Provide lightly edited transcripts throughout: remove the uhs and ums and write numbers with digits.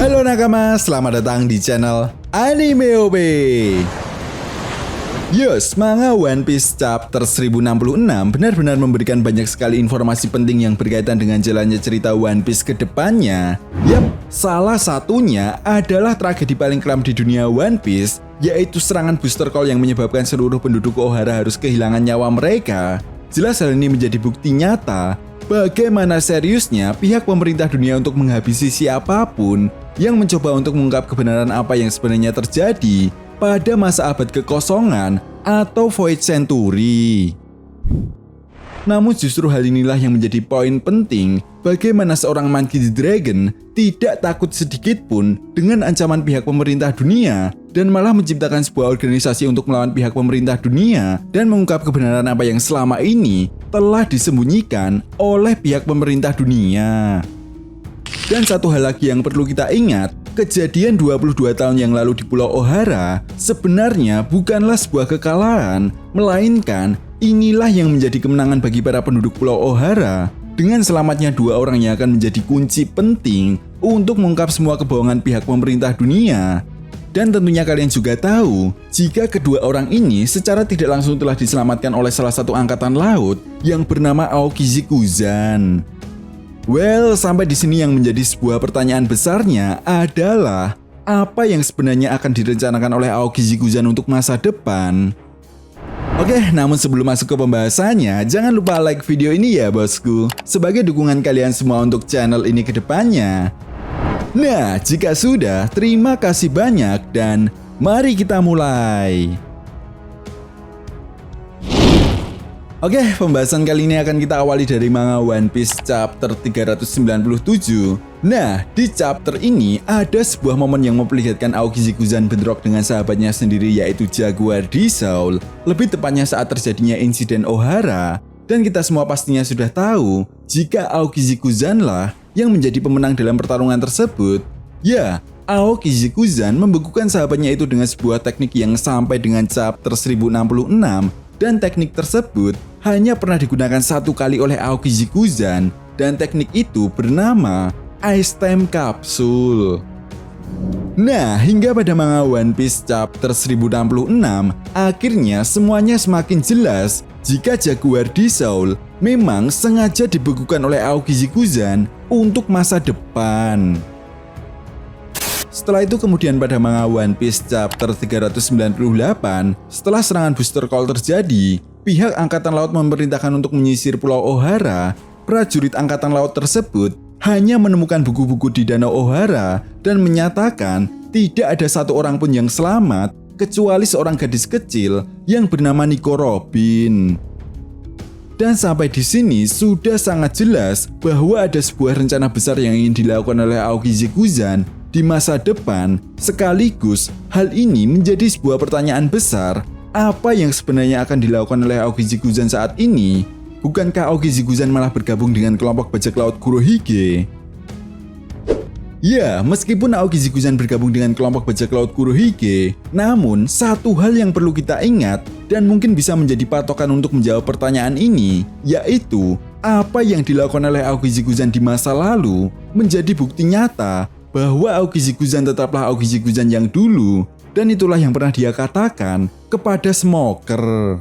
Halo nakama, selamat datang di channel Anime OP. Yes, manga One Piece chapter 1066 benar-benar memberikan banyak sekali informasi penting yang berkaitan dengan jalannya cerita One Piece ke depannya. Yap, salah satunya adalah tragedi paling kelam di dunia One Piece, yaitu serangan Booster Call yang menyebabkan seluruh penduduk Ohara harus kehilangan nyawa mereka. Jelas hal ini menjadi bukti nyata bagaimana seriusnya pihak pemerintah dunia untuk menghabisi siapapun yang mencoba untuk mengungkap kebenaran apa yang sebenarnya terjadi pada masa abad kekosongan atau Void Century. Namun justru hal inilah yang menjadi poin penting bagaimana seorang Monkey D. Dragon tidak takut sedikit pun dengan ancaman pihak pemerintah dunia dan malah menciptakan sebuah organisasi untuk melawan pihak pemerintah dunia dan mengungkap kebenaran apa yang selama ini telah disembunyikan oleh pihak pemerintah dunia. Dan satu hal lagi yang perlu kita ingat, kejadian 22 tahun yang lalu di Pulau Ohara sebenarnya bukanlah sebuah kekalahan, melainkan inilah yang menjadi kemenangan bagi para penduduk Pulau Ohara. Dengan selamatnya dua orang yang akan menjadi kunci penting untuk mengungkap semua kebohongan pihak pemerintah dunia. Dan tentunya kalian juga tahu, jika kedua orang ini secara tidak langsung telah diselamatkan oleh salah satu angkatan laut yang bernama Aokiji-Kuzan. Well, sampai di sini yang menjadi sebuah pertanyaan besarnya adalah apa yang sebenarnya akan direncanakan oleh Aokiji-Kuzan untuk masa depan. Oke, namun sebelum masuk ke pembahasannya, jangan lupa like video ini ya bosku, sebagai dukungan kalian semua untuk channel ini ke depannya. Nah, jika sudah, terima kasih banyak dan mari kita mulai. Oke, pembahasan kali ini akan kita awali dari manga One Piece chapter 397. Nah, di chapter ini ada sebuah momen yang memperlihatkan Aokiji-Kuzan bentrok dengan sahabatnya sendiri yaitu Jaguar di Soul. Lebih tepatnya saat terjadinya insiden Ohara. Dan kita semua pastinya sudah tahu jika Aokiji-Kuzan lah yang menjadi pemenang dalam pertarungan tersebut. Ya, Aokiji-Kuzan membekukan sahabatnya itu dengan sebuah teknik yang sampai dengan chapter 1066. Dan teknik tersebut hanya pernah digunakan satu kali oleh Aokiji-Kuzan dan teknik itu bernama Ice Time Capsule. Nah, hingga pada manga One Piece chapter 1066, akhirnya semuanya semakin jelas jika Jaguar di Soul memang sengaja dibekukan oleh Aokiji-Kuzan untuk masa depan. Setelah itu kemudian pada manga One Piece chapter 398, setelah serangan Booster Call terjadi, pihak Angkatan Laut memerintahkan untuk menyisir Pulau Ohara. Prajurit Angkatan Laut tersebut hanya menemukan buku-buku di Danau Ohara dan menyatakan tidak ada satu orang pun yang selamat kecuali seorang gadis kecil yang bernama Nico Robin. Dan sampai di sini sudah sangat jelas bahwa ada sebuah rencana besar yang ingin dilakukan oleh Aokiji-Kuzan di masa depan. Sekaligus hal ini menjadi sebuah pertanyaan besar, apa yang sebenarnya akan dilakukan oleh Aokiji-Kuzan saat ini? Bukankah Aokiji-Kuzan malah bergabung dengan kelompok bajak laut Kurohige? Ya, meskipun Aokiji-Kuzan bergabung dengan kelompok bajak laut Kurohige, namun satu hal yang perlu kita ingat dan mungkin bisa menjadi patokan untuk menjawab pertanyaan ini, yaitu apa yang dilakukan oleh Aokiji-Kuzan di masa lalu menjadi bukti nyata bahwa Aokiji-Kuzan tetaplah Aokiji-Kuzan yang dulu, dan itulah yang pernah dia katakan kepada Smoker.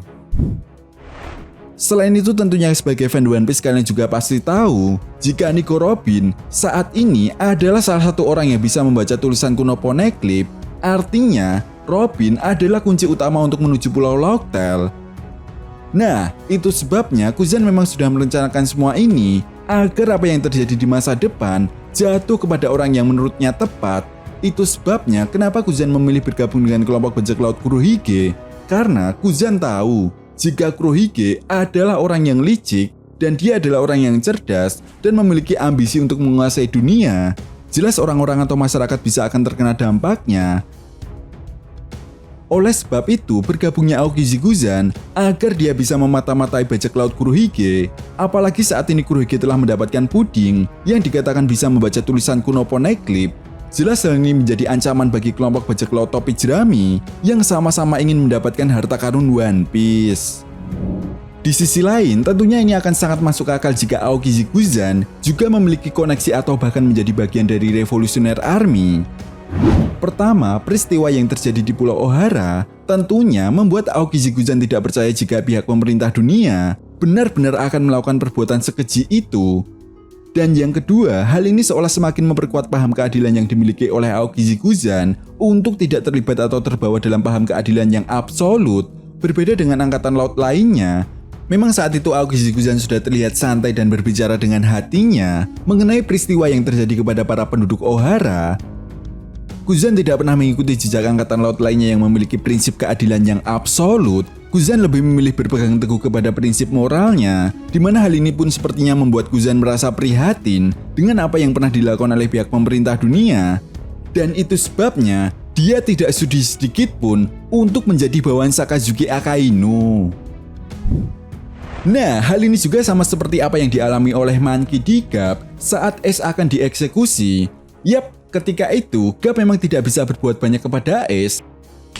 Selain itu tentunya sebagai fan One Piece kalian juga pasti tahu jika Nico Robin saat ini adalah salah satu orang yang bisa membaca tulisan kuno Poneglyph. Artinya Robin adalah kunci utama untuk menuju Pulau Locktail. Nah, itu sebabnya Kuzan memang sudah merencanakan semua ini agar apa yang terjadi di masa depan jatuh kepada orang yang menurutnya tepat. Itu sebabnya kenapa Kuzan memilih bergabung dengan kelompok bajak laut Kurohige. Karena Kuzan tahu jika Kurohige adalah orang yang licik dan dia adalah orang yang cerdas dan memiliki ambisi untuk menguasai dunia. Jelas orang-orang atau masyarakat bisa akan terkena dampaknya. Oleh sebab itu, bergabungnya Aokiji-Kuzan agar dia bisa memata-matai bajak laut Kurohige. Apalagi saat ini Kurohige telah mendapatkan puding yang dikatakan bisa membaca tulisan kuno Poneglyph. Jelas hal ini menjadi ancaman bagi kelompok bajak laut topi jerami yang sama-sama ingin mendapatkan harta karun One Piece. Di sisi lain, tentunya ini akan sangat masuk akal jika Aoki Zikuzan juga memiliki koneksi atau bahkan menjadi bagian dari Revolutionary Army. Pertama, peristiwa yang terjadi di Pulau Ohara tentunya membuat Aoki Zikuzan tidak percaya jika pihak pemerintah dunia benar-benar akan melakukan perbuatan sekeji itu. Dan yang kedua, hal ini seolah semakin memperkuat paham keadilan yang dimiliki oleh Aoki Zikuzan untuk tidak terlibat atau terbawa dalam paham keadilan yang absolut. Berbeda dengan angkatan laut lainnya, memang saat itu Aoki Zikuzan sudah terlihat santai dan berbicara dengan hatinya mengenai peristiwa yang terjadi kepada para penduduk Ohara. Kuzan tidak pernah mengikuti jejak angkatan laut lainnya yang memiliki prinsip keadilan yang absolut. Kuzan lebih memilih berpegang teguh kepada prinsip moralnya, di mana hal ini pun sepertinya membuat Kuzan merasa prihatin dengan apa yang pernah dilakukan oleh pihak pemerintah dunia. Dan itu sebabnya dia tidak sudi sedikit pun untuk menjadi bawahan Sakazuki Akainu. Nah, hal ini juga sama seperti apa yang dialami oleh Monkey D. Garp saat Ace akan dieksekusi. Yap, ketika itu Garp memang tidak bisa berbuat banyak kepada Ace.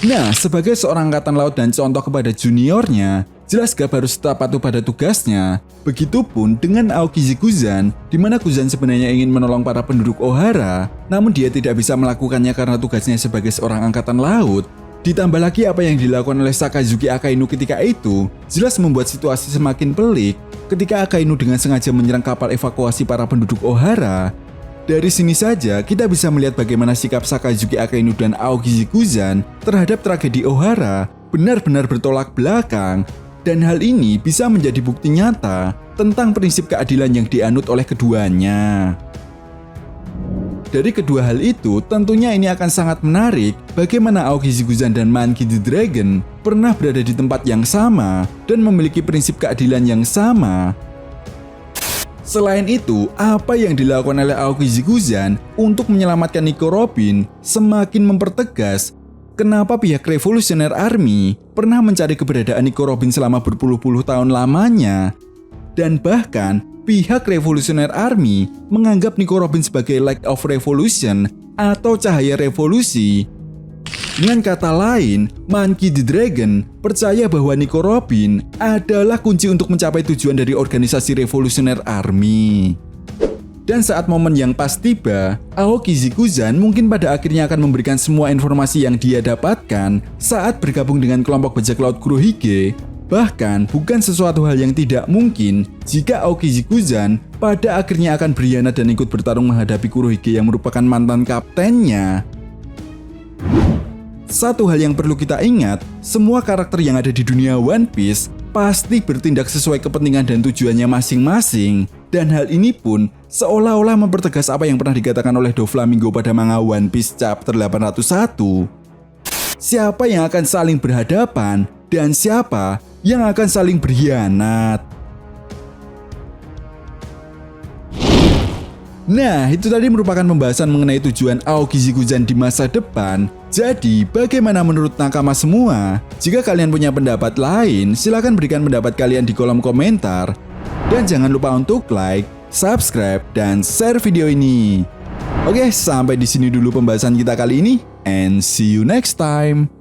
Nah, sebagai seorang angkatan laut dan contoh kepada juniornya, jelas Garp harus tetap patuh pada tugasnya. Begitupun dengan Aoki Zikuzan, di mana Kuzan sebenarnya ingin menolong para penduduk Ohara, namun dia tidak bisa melakukannya karena tugasnya sebagai seorang angkatan laut. Ditambah lagi apa yang dilakukan oleh Sakazuki Akainu ketika itu, jelas membuat situasi semakin pelik ketika Akainu dengan sengaja menyerang kapal evakuasi para penduduk Ohara. Dari sini saja kita bisa melihat bagaimana sikap Sakazuki Akainu dan Aoki Zikuzan terhadap tragedi Ohara benar-benar bertolak belakang, dan hal ini bisa menjadi bukti nyata tentang prinsip keadilan yang dianut oleh keduanya. Dari kedua hal itu, tentunya ini akan sangat menarik bagaimana Aoki Zikuzan dan Monkey D. Dragon pernah berada di tempat yang sama dan memiliki prinsip keadilan yang sama. Selain itu, apa yang dilakukan oleh Aoki Zikuzan untuk menyelamatkan Nico Robin semakin mempertegas kenapa pihak Revolutionary Army pernah mencari keberadaan Nico Robin selama berpuluh-puluh tahun lamanya. Dan bahkan, pihak Revolutionary Army menganggap Nico Robin sebagai Light of Revolution atau cahaya revolusi. Dengan kata lain, Monkey D. Dragon percaya bahwa Nico Robin adalah kunci untuk mencapai tujuan dari organisasi Revolutionary Army. Dan saat momen yang pas tiba, Aoki Zikuzan mungkin pada akhirnya akan memberikan semua informasi yang dia dapatkan saat bergabung dengan kelompok bajak laut Kurohige. Bahkan bukan sesuatu hal yang tidak mungkin jika Aoki Zikuzan pada akhirnya akan berkhianat dan ikut bertarung menghadapi Kurohige yang merupakan mantan kaptennya. Satu hal yang perlu kita ingat, semua karakter yang ada di dunia One Piece pasti bertindak sesuai kepentingan dan tujuannya masing-masing. Dan hal ini pun seolah-olah mempertegas apa yang pernah dikatakan oleh Doflamingo pada manga One Piece chapter 801. Siapa yang akan saling berhadapan dan siapa yang akan saling berkhianat. Nah, itu tadi merupakan pembahasan mengenai tujuan Aoki Zikuzan di masa depan. Jadi, bagaimana menurut nakama semua? Jika kalian punya pendapat lain, silakan berikan pendapat kalian di kolom komentar. Dan jangan lupa untuk like, subscribe, dan share video ini. Oke, sampai di sini dulu pembahasan kita kali ini, and see you next time.